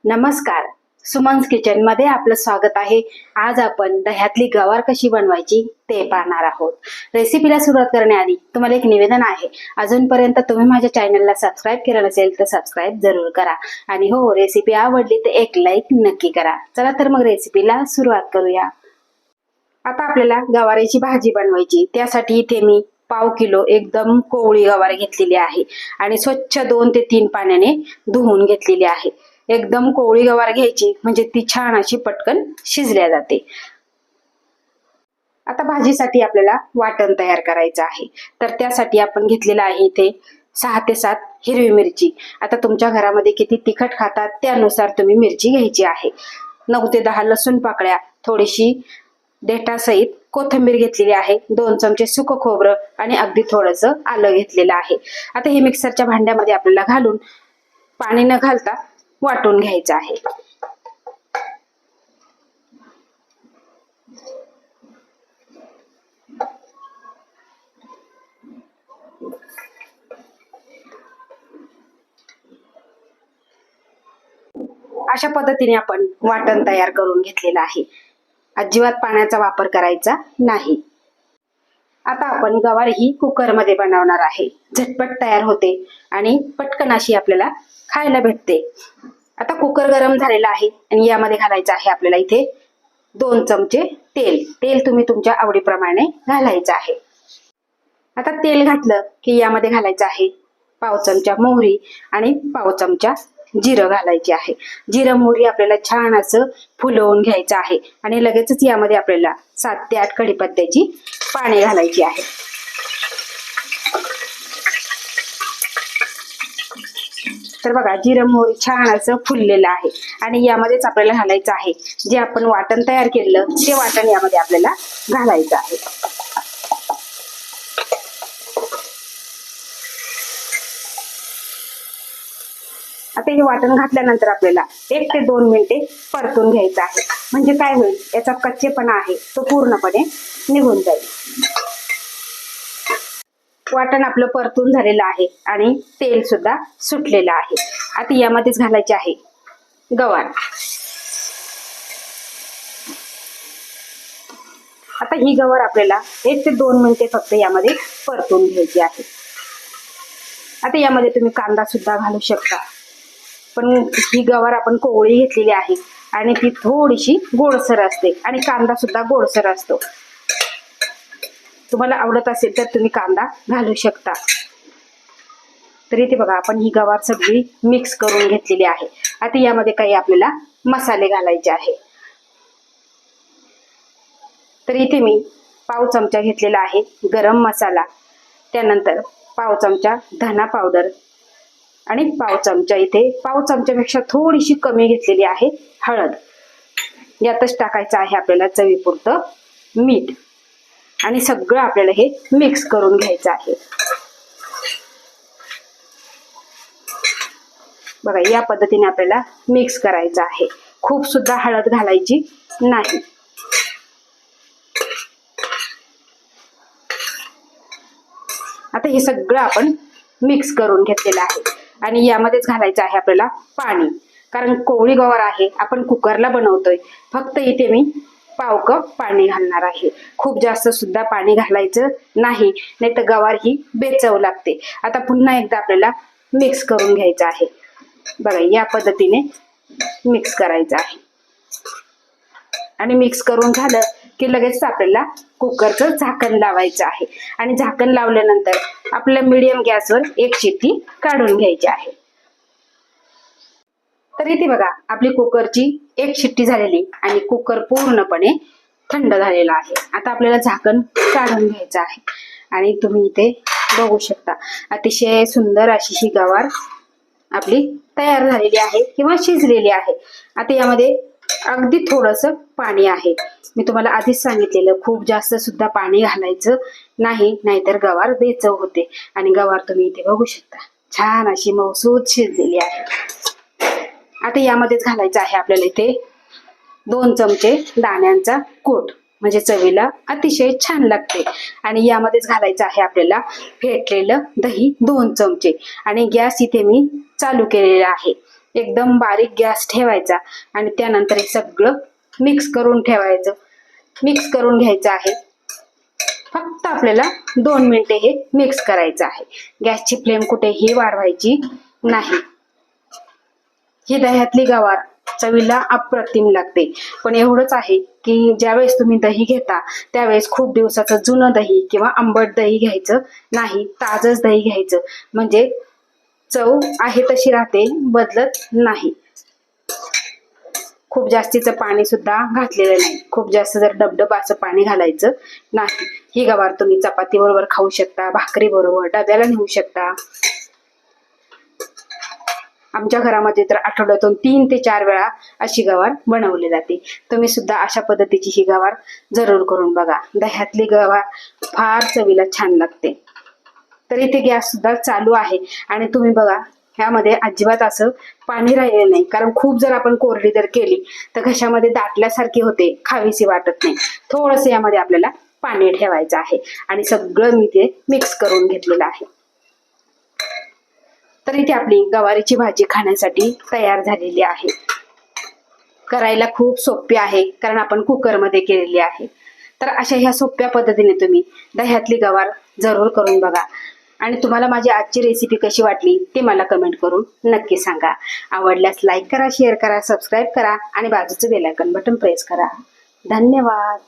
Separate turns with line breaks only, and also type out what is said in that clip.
नमस्कार, सुमन्स किचन मध्ये आपलं स्वागत आहे। आज आपण दह्यातली गवार कशी बनवायची ते पाहणार आहोत। रेसिपीला सुरुवात करण्याआधी तुम्हाला एक निवेदन आहे, अजूनपर्यंत तुम्ही माझ्या चॅनलला सबस्क्राइब केलं नसेल तर सबस्क्राइब जरूर करा आणि हो, रेसिपी आवडली तर एक लाईक नक्की करा। चला तर मग रेसिपीला सुरुवात करूया। आता आपल्याला गवारीची भाजी बनवायची, त्यासाठी इथे मी पाव किलो एकदम कोवळी गवार घेतलेली आहे आणि स्वच्छ 2 ते 3 पाण्याने धुवून घेतलेली आहे। एकदम कोवळी गवार घ्यायची म्हणजे ती छान अशी पटकन शिजल्या जाते। आता भाजीसाठी आपल्याला वाटण तयार करायचं आहे, तर त्यासाठी आपण घेतलेला आहे इथे 6 ते 7 हिरवी मिरची। आता तुमच्या घरामध्ये किती तिखट खातात त्यानुसार तुम्ही मिरची घ्यायची आहे। 9 ते 10 लसूण पाकळ्या, थोडीशी देठासहित कोथिंबीर घेतलेली आहे, 2 चमचे सुकं खोबरं आणि अगदी थोडंसं आलं घेतलेलं आहे। आता हे मिक्सरच्या भांड्यामध्ये आपल्याला घालून पाणी न घालता वाटून घ्यायचं आहे। अशा पद्धतीने आपण वाटण तयार करून घेतलेलं आहे। अजिबात पाण्याचा वापर करायचा नाही। आता आपण गवार ही कुकर मध्ये बनवणार आहे, झटपट तयार होते आणि पटकन अशी आपल्याला खायला भेटते। आता कुकर गरम झालेला आहे आणि यामध्ये घालायचं आहे आपल्याला इथे 2 चमचे तेल। तेल तुम्ही तुमच्या आवडीप्रमाणे घालायचं आहे। आता तेल घातलं की यामध्ये घालायचं आहे पाव चमचा मोहरी आणि पाव चमचा जिरं घालायचे आहे। जिरं मोहरी आपल्याला छान असं फुलवून घ्यायचं आहे आणि लगेचच यामध्ये आपल्याला 7 ते 8 कढीपत्त्याची पाने घालायची आहे। तर बघा, जिरं मोहरी छान असं फुललेलं आहे आणि यामध्येच आपल्याला घालायचं आहे जे आपण वाटण तयार केलं ते वाटण यामध्ये आपल्याला घालायचं आहे। आता हे वाटण घातल्यानंतर आपल्याला 1 ते 2 मिनिटे परतून घ्यायचं आहे, म्हणजे काय होईल, याचा कच्चेपणा आहे तो पूर्णपणे निघून जाईल। वाटण आपलं परतून झालेलं आहे आणि तेल सुद्धा सुटलेलं आहे। आता यामध्येच घालायचे आहे गवार। आता ही गवार आपल्याला 1 ते 2 मिनिटे फक्त यामध्ये परतून घ्यायची आहे। आता यामध्ये तुम्ही कांदा सुद्धा घालू शकता, पण ही गवार आपण कोवळी घेतलेली आहे आणि ती थोडीशी गोडसर असते आणि कांदा सुद्धा गोडसर असतो। तुम्हाला आवडत असेल तर तुम्ही कांदा घालू शकता। तर इथे बघा, आपण ही गवार सगळी मिक्स करून घेतलेली आहे। आता यामध्ये काही आपल्याला मसाले घालायचे आहे। तर इथे मी पाव चमचा घेतलेला आहे गरम मसाला, त्यानंतर पाव चमचा धना पावडर आणि पाव चमचा, इथे पाव चमच्यापेक्षा थोडीशी कमी घेतलेली आहे हळद। यातच टाकायचं आहे आपल्याला चवीपुरतं मीठ आणि सगळं आपल्याला हे मिक्स करून घ्यायचं आहे। बघा, या पद्धतीने आपल्याला मिक्स करायचं आहे, खूप सुद्धा हळद घालायची नाही। आता हे सगळं आपण मिक्स करून घेतलेलं आहे आणि यामध्येच घालायचं आहे आपल्याला पाणी, कारण कोवळी गवार आहे, आपण कुकरला बनवतोय। फक्त इथे मी पाव कप पाणी घालणार आहे, खूप जास्त सुद्धा पाणी घालायचं नाही, नाहीतर गवार ही बेचव लागते। आता पुन्हा एकदा आपल्याला मिक्स करून घ्यायचं आहे। बघा, या पद्धतीने मिक्स करायचं आहे आणि मिक्स करून झालं की लगेच आपल्याला कुकरचं झाकण लावायचं आहे आणि झाकण लावल्यानंतर आपल्याला मीडियम गॅसवर 1 शिट्टी काढून घ्यायची आहे। तर इथे बघा, आपली कुकरची 1 शिट्टी झालेली आणि कुकर पूर्णपणे थंड झालेला आहे। आता आपल्याला झाकण काढून घ्यायचं आहे आणि तुम्ही इथे बघू शकता अतिशय सुंदर अशी ही गवार आपली तयार झालेली आहे किंवा शिजलेली आहे। आता यामध्ये अगदी थोडंसं पाणी आहे, मी तुम्हाला आधीच सांगितलेलं, खूप जास्त सुद्धा पाणी घालायचं नाही, नाहीतर गवार बेचव होते। आणि गवार तुम्ही इथे बघू शकता छान अशी मऊसूत शिजलेली आहे। आता यामध्येच घालायचं आहे आपल्याला इथे 2 चमचे दाण्यांचा कूट, म्हणजे चवीला अतिशय छान लागते। आणि यामध्येच घालायचं आहे आपल्याला फेटलेलं दही 2 चमचे आणि गॅस इथे मी चालू केलेला आहे। एकदम बारीक गॅस ठेवायचा आणि त्यानंतर हे सगळं मिक्स करून ठेवायचं. मिक्स करून घ्यायचं आहे. फक्त आपल्याला 2 मिनिटे हे मिक्स करायचं आहे. गॅसची फ्लेम कुठेही वाढवायची नाही. ही दह्यातली गवार चवीला अप्रतिम लागते. पण एवढंच आहे की ज्यावेळेस तुम्ही दही घेता त्यावेळेस खूप दिवसाचं जुनं दही किंवा आंबट दही घ्यायचं नाही, ताजंच दही घ्यायचं. म्हणजे चव आहे तशी राहते, बदलत नाही. खूप जास्तीचं पाणी सुद्धा घातलेलं नाही. खूप जास्त जर डबडब असं पाणी घालायचं नाही. ही गवार तुम्ही चपाती बरोबर खाऊ शकता, भाकरी बरोबर, डब्याला नेऊ शकता. आमच्या घरामध्ये तर आठवड्यातून 3 ते 4 वेळा अशी गवार बनवली जाते. तुम्ही सुद्धा अशा पद्धतीची ही गवार जरूर करून बघा. दह्यातली गवार फार चवीला छान लागते. तर इथे गॅस सुद्धा चालू आहे आणि तुम्ही बघा ह्यामध्ये अजिबात असं पाणी राहिलेलं नाही. कारण खूप जर आपण कोरडी जर केली तर घशामध्ये दाटल्यासारखी होते, खावीशी वाटत नाही. थोडंसं यामध्ये आपल्याला पाणी ठेवायचं आहे आणि सगळं मी ते मिक्स करून घेतलेलं आहे. तर इथे आपली गवारीची भाजी खाण्यासाठी तयार झालेली आहे. करायला खूप सोपी आहे कारण आपण कुकरमध्ये केलेली आहे. तर अशा ह्या सोप्या पद्धतीने तुम्ही दह्यातली गवार जरूर करून बघा. आणि तुम्हाला माझी आजची रेसिपी कशी वाटली ते मला कमेंट करून नक्की सांगा. आवडल्यास लाईक करा, शेअर करा, सबस्क्राईब करा आणि बाजूचं बेल आयकॉन बटन प्रेस करा. धन्यवाद.